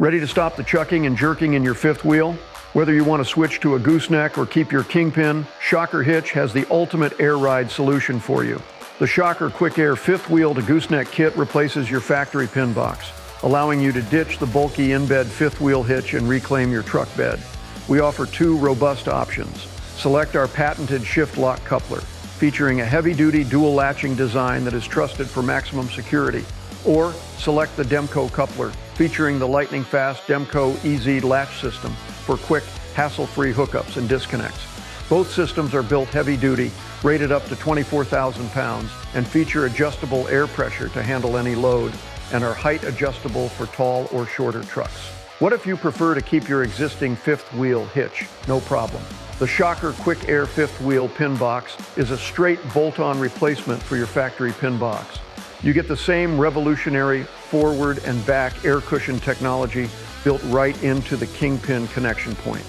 Ready to stop the chucking and jerking in your fifth wheel? Whether you want to switch to a gooseneck or keep your kingpin, Shocker Hitch has the ultimate air ride solution for you. The Shocker Quick Air fifth wheel to gooseneck kit replaces your factory pin box, allowing you to ditch the bulky in-bed fifth wheel hitch and reclaim your truck bed. We offer two robust options. Select our patented shift lock coupler, featuring a heavy-duty dual latching design that is trusted for maximum security. Or select the Demco coupler, featuring the lightning-fast Demco EZ latch system for quick, hassle-free hookups and disconnects. Both systems are built heavy-duty, rated up to 24,000 pounds, and feature adjustable air pressure to handle any load, and are height adjustable for tall or shorter trucks. What if you prefer to keep your existing fifth wheel hitch? No problem. The Shocker Quick Air fifth wheel pin box is a straight bolt-on replacement for your factory pin box. You get the same revolutionary forward and back air cushion technology built right into the kingpin connection point.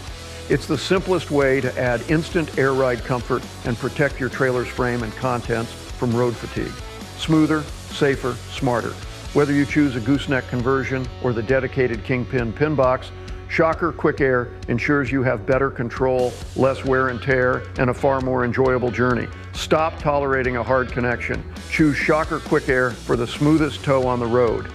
It's the simplest way to add instant air ride comfort and protect your trailer's frame and contents from road fatigue. Smoother, safer, smarter. Whether you choose a gooseneck conversion or the dedicated kingpin pin box, Shocker Quick Air ensures you have better control, less wear and tear, and a far more enjoyable journey. Stop tolerating a hard connection. Choose Shocker Quick Air for the smoothest tow on the road.